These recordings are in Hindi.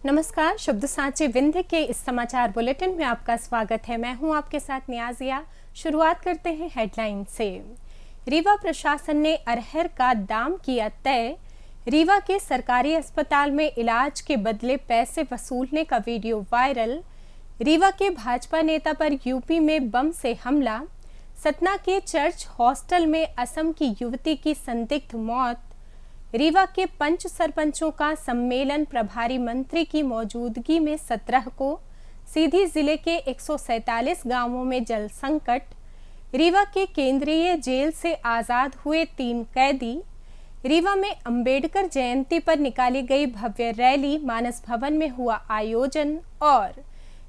नमस्कार, शब्द सांचे विंध्य के इस समाचार बुलेटिन में आपका स्वागत है। मैं हूं आपके साथ नियाजिया। शुरुआत करते हैं हेडलाइन से। रीवा प्रशासन ने अरहर का दाम किया तय। रीवा के सरकारी अस्पताल में इलाज के बदले पैसे वसूलने का वीडियो वायरल। रीवा के भाजपा नेता पर यूपी में बम से हमला। सतना के चर्च हॉस्टल में असम की युवती की संदिग्ध मौत। रीवा के पंच सरपंचों का सम्मेलन प्रभारी मंत्री की मौजूदगी में 17 को। सीधी जिले के 147 गांवों में जल संकट। रीवा के केंद्रीय जेल से आजाद हुए 3 कैदी। रीवा में अंबेडकर जयंती पर निकाली गई भव्य रैली, मानस भवन में हुआ आयोजन। और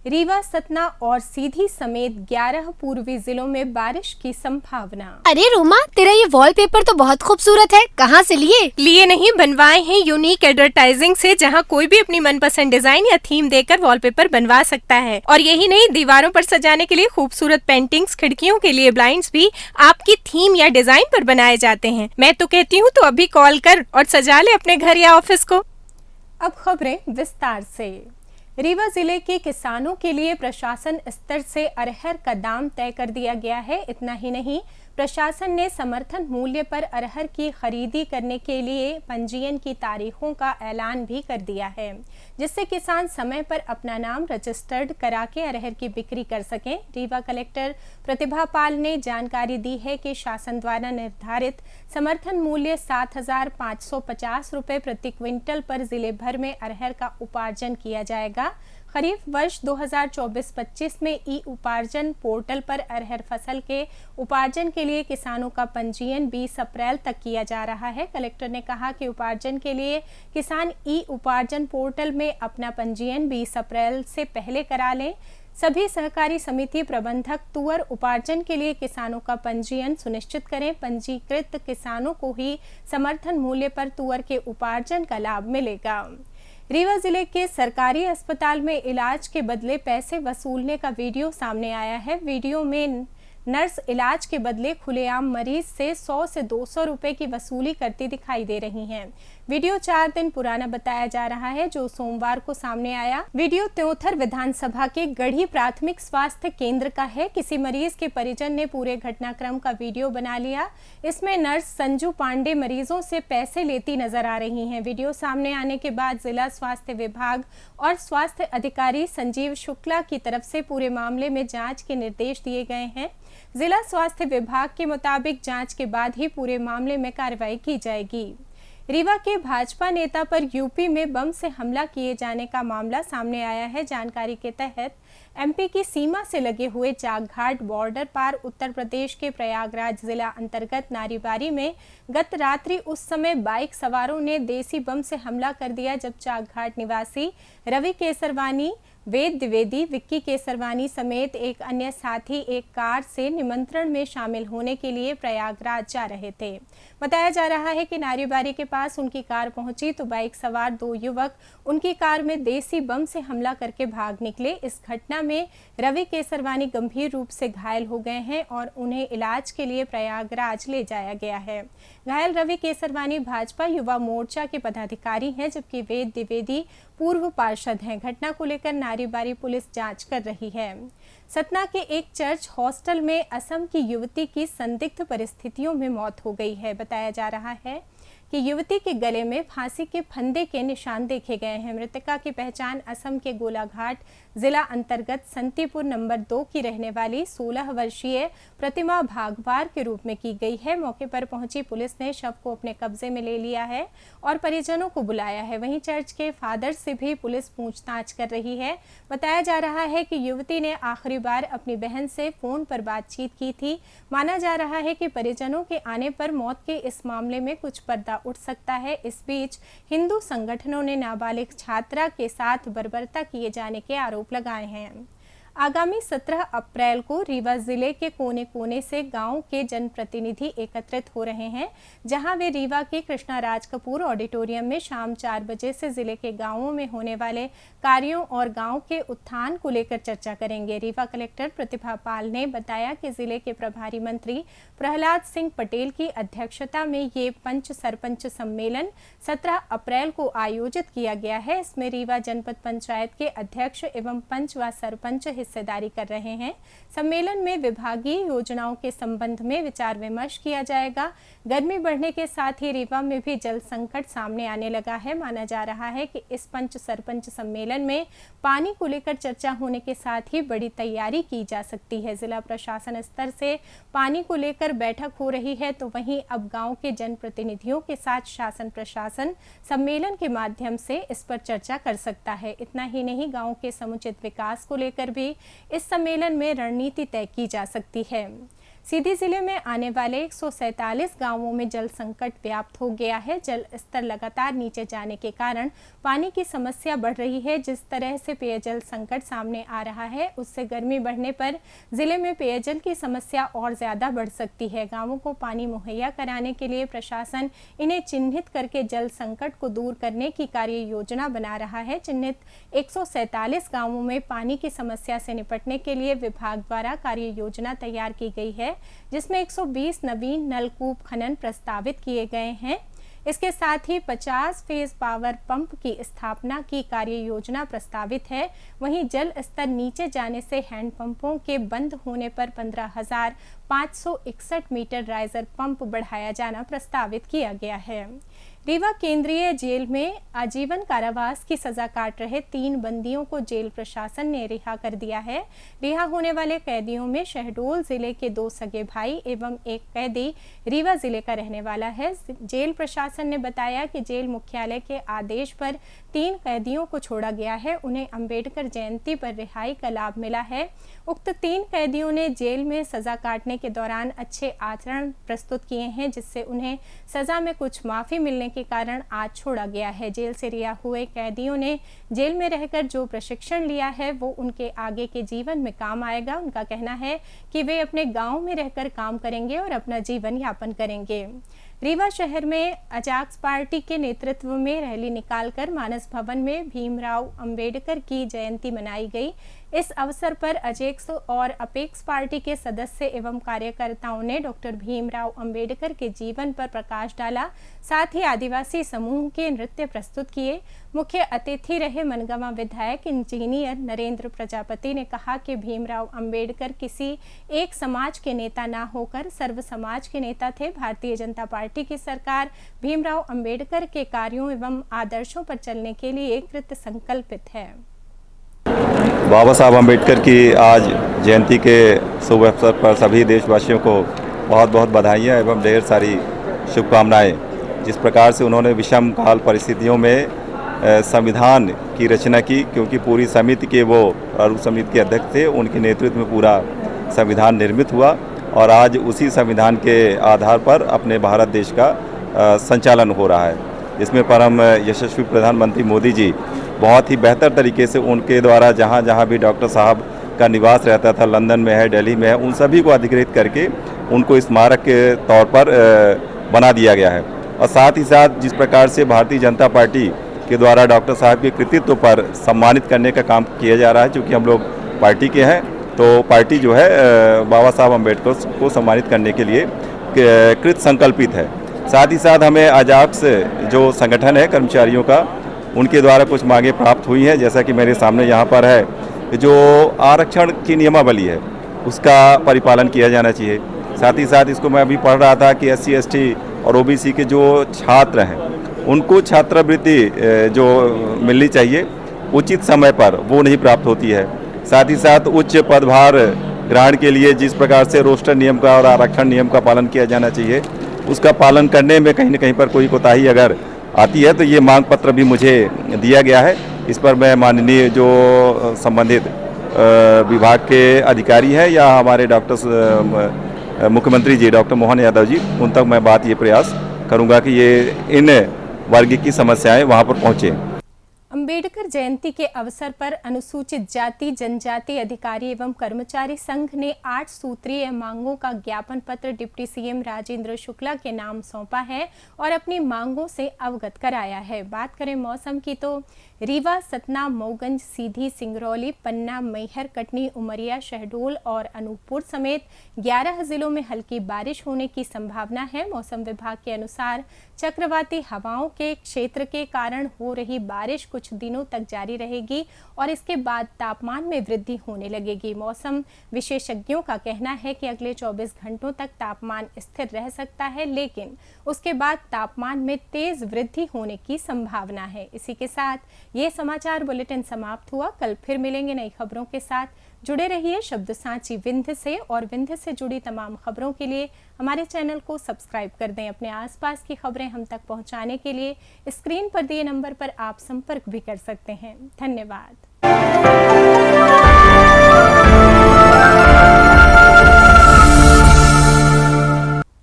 रीवा, सतना और सीधी समेत 11 पूर्वी जिलों में बारिश की संभावना। अरे रोमा, तेरा ये वॉलपेपर तो बहुत खूबसूरत है। कहाँ से लिए नहीं, बनवाए हैं यूनिक एडवर्टाइजिंग से, जहां कोई भी अपनी मनपसंद डिजाइन या थीम देकर वॉलपेपर बनवा सकता है। और यही नहीं, दीवारों पर सजाने के लिए खूबसूरत पेंटिंग्स, खिड़कियों के लिए ब्लाइंड्स भी आपकी थीम या डिजाइन पर बनाए जाते हैं। मैं तो कहती हूँ तो अभी कॉल कर और सजा ले अपने घर या ऑफिस को। अब खबरें विस्तार से। रीवा जिले के किसानों के लिए प्रशासन स्तर से अरहर का दाम तय कर दिया गया है। इतना ही नहीं, प्रशासन ने समर्थन मूल्य पर अरहर की खरीदी करने के लिए पंजीयन की तारीखों का ऐलान भी कर दिया है, जिससे किसान समय पर अपना नाम रजिस्टर्ड करा के अरहर की बिक्री कर सकें। रीवा कलेक्टर प्रतिभा पाल ने जानकारी दी है कि शासन द्वारा निर्धारित समर्थन मूल्य 7,550 रुपये प्रति क्विंटल पर जिले भर में अरहर का उपार्जन किया जाएगा। खरीफ वर्ष 2024-25 में ई उपार्जन पोर्टल पर अरहर फसल के उपार्जन के लिए किसानों का पंजीयन 20 अप्रैल तक किया जा रहा है। कलेक्टर ने कहा कि उपार्जन के लिए किसान ई उपार्जन पोर्टल में अपना पंजीयन 20 अप्रैल से पहले करा लें। सभी सहकारी समिति प्रबंधक तुअर उपार्जन के लिए किसानों का पंजीयन सुनिश्चित करें। पंजीकृत किसानों को ही समर्थन मूल्य पर तुअर के उपार्जन का लाभ मिलेगा। रीवा जिले के सरकारी अस्पताल में इलाज के बदले पैसे वसूलने का वीडियो सामने आया है। वीडियो में नर्स इलाज के बदले खुलेआम मरीज से 100 से 200 रुपए की वसूली करती दिखाई दे रही हैं। वीडियो 4 दिन पुराना बताया जा रहा है, जो सोमवार को सामने आया। वीडियो त्योंथर विधानसभा के गढ़ी प्राथमिक स्वास्थ्य केंद्र का है। किसी मरीज के परिजन ने पूरे घटनाक्रम का वीडियो बना लिया। इसमें नर्स संजू पांडे मरीजों से पैसे लेती नजर आ रही हैं। वीडियो सामने आने के बाद जिला स्वास्थ्य विभाग और स्वास्थ्य अधिकारी संजीव शुक्ला की तरफ से पूरे मामले में जाँच के निर्देश दिए गए हैं। जिला स्वास्थ्य विभाग के मुताबिक जांच के बाद ही पूरे मामले में कार्रवाई की जाएगी। रीवा के भाजपा नेता पर यूपी में बम से हमला किए जाने का मामला सामने आया है। जानकारी के तहत एमपी की सीमा से लगे हुए चाकघाट बॉर्डर पार उत्तर प्रदेश के प्रयागराज जिला अंतर्गत नारीबारी में गत रात्रि उस समय बाइक सवारों ने देसी बम से हमला कर दिया, जब चाकघाट निवासी रवि केसरवानी, वेद द्विवेदी, विक्की केसरवानी समेत एक अन्य साथी एक कार से निमंत्रण में शामिल होने के लिए प्रयागराज जा रहे थे। बताया जा रहा है कि नारीबारी के पास उनकी कार पहुंची तो बाइक सवार 2 युवक उनकी कार में देसी बम से हमला करके भाग निकले। इस घटना में रवि केसरवानी गंभीर रूप से घायल हो गए हैं और उन्हें इलाज के लिए प्रयागराज ले जाया गया है। घायल रवि केसरवानी भाजपा युवा मोर्चा के पदाधिकारी हैं, जबकि वेद द्विवेदी पूर्व पार्षद हैं। घटना को लेकर नारीबारी पुलिस जांच कर रही है। सतना के एक चर्च हॉस्टल में असम की युवती की संदिग्ध परिस्थितियों में मौत हो गई है। बताया जा रहा है कि युवती के गले में फांसी के फंदे के निशान देखे गए हैं। मृतका की पहचान असम के गोलाघाट जिला अंतर्गत संतीपुर नंबर 2 की रहने वाली 16 वर्षीय प्रतिमा भागवार के रूप में की गई है। मौके पर पहुंची पुलिस ने शव को अपने कब्जे में ले लिया है और परिजनों को बुलाया है। वहीं चर्च के फादर से भी पुलिस पूछताछ कर रही है। बताया जा रहा है कि युवती ने आखिरी बार अपनी बहन से फोन पर बातचीत की थी। माना जा रहा है कि परिजनों के आने पर मौत के इस मामले में कुछ पर्दा उठ सकता है। इस बीच हिंदू संगठनों ने नाबालिग छात्रा के साथ बर्बरता किए जाने के आरोप लगाए हैं। आगामी 17 अप्रैल को रीवा जिले के कोने कोने से गांव के जनप्रतिनिधि एकत्रित हो रहे हैं, जहां वे रीवा के कृष्णा राज कपूर ऑडिटोरियम में शाम 4 बजे से जिले के गांवों में होने वाले कार्यों और गांव के उत्थान को लेकर चर्चा करेंगे। रीवा कलेक्टर प्रतिभा पाल ने बताया कि जिले के प्रभारी मंत्री प्रहलाद सिंह पटेल की अध्यक्षता में ये पंच सरपंच सम्मेलन 17 अप्रैल को आयोजित किया गया है। इसमें रीवा जनपद पंचायत के अध्यक्ष एवं पंच व सरपंच हिस्सेदारी कर रहे हैं। सम्मेलन में विभागीय योजनाओं के संबंध में विचार विमर्श किया जाएगा। गर्मी बढ़ने के साथ ही रीवा में भी जल संकट सामने आने लगा है। माना जा रहा है कि इस पंच सरपंच सम्मेलन में पानी को लेकर चर्चा होने के साथ ही बड़ी तैयारी की जा सकती है। जिला प्रशासन स्तर से पानी को लेकर बैठक हो रही है, तो वहीं अब गांव के जनप्रतिनिधियों के साथ शासन प्रशासन सम्मेलन के माध्यम से इस पर चर्चा कर सकता है। इतना ही नहीं, गांव के समुचित विकास को लेकर भी इस सम्मेलन में रणनीति तय की जा सकती है। सीधी जिले में आने वाले 147 गांवों में जल संकट व्याप्त हो गया है। जल स्तर लगातार नीचे जाने के कारण पानी की समस्या बढ़ रही है। जिस तरह से पेयजल संकट सामने आ रहा है, उससे गर्मी बढ़ने पर जिले में पेयजल की समस्या और ज़्यादा बढ़ सकती है। गांवों को पानी मुहैया कराने के लिए प्रशासन इन्हें चिन्हित करके जल संकट को दूर करने की कार्य योजना बना रहा है। चिन्हित 147 गांवों में पानी की समस्या से निपटने के लिए विभाग द्वारा कार्य योजना तैयार की गई है, जिसमें 120 नवीन नलकूप खनन प्रस्तावित किए गए हैं। इसके साथ ही 50 फेज पावर पंप की स्थापना की कार्य योजना प्रस्तावित है। वहीं जल स्तर नीचे जाने से हैंडपंपों के बंद होने पर 15,561 मीटर राइजर पंप बढ़ाया जाना प्रस्तावित किया गया है। रीवा केंद्रीय जेल में आजीवन कारावास की सजा काट रहे 3 बंदियों को जेल प्रशासन ने रिहा कर दिया है। रिहा होने वाले कैदियों में शहडोल जिले के 2 सगे भाई एवं एक कैदी रीवा जिले का रहने वाला है। जेल प्रशासन ने बताया कि जेल मुख्यालय के आदेश पर 3 कैदियों को छोड़ा गया है। उन्हें अंबेडकर जयंती पर रिहाई का लाभ मिला है। उक्त 3 कैदियों ने जेल में सजा काटने के दौरान अच्छे आचरण प्रस्तुत किए हैं, जिससे उन्हें सजा में कुछ माफी मिलने के कारण आज छोड़ा गया है। जेल से रिहा हुए कैदियों ने जेल में रहकर जो प्रशिक्षण लिया है, वो उनके आगे के जीवन में काम आएगा। उनका कहना है कि वे अपने गांव में रहकर काम करेंगे और अपना जीवन यापन करेंगे। रीवा शहर में अजाक्स पार्टी के नेतृत्व में रैली निकालकर मानस भवन में भीमराव अंबेडकर की जयंती मनाई गई। इस अवसर पर अजेक्स और अपेक्स पार्टी के सदस्य एवं कार्यकर्ताओं ने डॉक्टर भीमराव अंबेडकर के जीवन पर प्रकाश डाला। साथ ही आदिवासी समूह के नृत्य प्रस्तुत किए। मुख्य अतिथि रहे मनगांव विधायक इंजीनियर नरेंद्र प्रजापति ने कहा कि भीमराव अंबेडकर किसी एक समाज के नेता ना होकर सर्व समाज के नेता थे। भारतीय जनता पार्टी की सरकार भीमराव अंबेडकर के कार्यों एवं आदर्शों पर चलने के लिए कृत संकल्पित है। बाबा साहब अम्बेडकर की आज जयंती के शुभ अवसर पर सभी देशवासियों को बहुत बहुत बधाइयाँ एवं ढेर सारी शुभकामनाएं। जिस प्रकार से उन्होंने विषम काल परिस्थितियों में संविधान की रचना की, क्योंकि पूरी समिति के वो प्रारूप समिति के अध्यक्ष थे, उनके नेतृत्व में पूरा संविधान निर्मित हुआ और आज उसी संविधान के आधार पर अपने भारत देश का संचालन हो रहा है। इसमें परम यशस्वी प्रधानमंत्री मोदी जी बहुत ही बेहतर तरीके से उनके द्वारा जहाँ जहाँ भी डॉक्टर साहब का निवास रहता था, लंदन में है, दिल्ली में है, उन सभी को अधिकृत करके उनको स्मारक के तौर पर बना दिया गया है। और साथ ही साथ जिस प्रकार से भारतीय जनता पार्टी के द्वारा डॉक्टर साहब के कृतित्व पर सम्मानित करने का काम किया जा रहा है, क्योंकि हम लोग पार्टी के हैं, तो पार्टी जो है बाबा साहब अम्बेडकर को सम्मानित करने के लिए कृत संकल्पित है। साथ ही साथ हमें अजाक्स जो संगठन है कर्मचारियों का, उनके द्वारा कुछ मांगे प्राप्त हुई हैं, जैसा कि मेरे सामने यहाँ पर है। जो आरक्षण की नियमावली है उसका परिपालन किया जाना चाहिए। साथ ही साथ इसको मैं अभी पढ़ रहा था कि SC ST और OBC के जो छात्र हैं उनको छात्रवृत्ति जो मिलनी चाहिए उचित समय पर, वो नहीं प्राप्त होती है। साथ ही साथ उच्च पदभार ग्रहण के लिए जिस प्रकार से रोस्टर नियम का और आरक्षण नियम का पालन किया जाना चाहिए, उसका पालन करने में कहीं न कहीं पर कोई कोताही अगर आती है तो ये मांग पत्र भी मुझे दिया गया है। इस पर मैं माननीय जो संबंधित विभाग के अधिकारी हैं या हमारे डॉक्टर मुख्यमंत्री जी डॉक्टर मोहन यादव जी, उन तक मैं बात ये प्रयास करूंगा कि ये इन वर्ग की समस्याएं वहां पर पहुंचे। अंबेडकर जयंती के अवसर पर अनुसूचित जाति जनजाति अधिकारी एवं कर्मचारी संघ ने 8 सूत्रीय मांगों का ज्ञापन पत्र डिप्टी सीएम राजेंद्र शुक्ला के नाम सौंपा है और अपनी मांगों से अवगत कराया है। बात करें मौसम की तो रीवा, सतना, मऊगंज, सीधी, सिंगरौली, पन्ना, मैहर, कटनी, उमरिया, शहडोल और अनूपपुर समेत 11 जिलों में हल्की बारिश होने की संभावना है। मौसम विभाग के अनुसार चक्रवाती हवाओं के क्षेत्र के कारण हो रही बारिश कुछ दिनों तक जारी रहेगी और इसके बाद तापमान में वृद्धि होने लगेगी। मौसम विशेषज्ञों का कहना है कि अगले 24 घंटों तक तापमान स्थिर रह सकता है, लेकिन उसके बाद तापमान में तेज वृद्धि होने की संभावना है। इसी के साथ ये समाचार बुलेटिन समाप्त हुआ। कल फिर मिलेंगे नई खबरों के साथ। जुड़े रहिए शब्द सांची विंध्य से और विंध्य से जुड़ी तमाम खबरों के लिए हमारे चैनल को सब्सक्राइब कर दें। अपने आसपास की खबरें हम तक पहुंचाने के लिए स्क्रीन पर दिए नंबर पर आप संपर्क भी कर सकते हैं। धन्यवाद।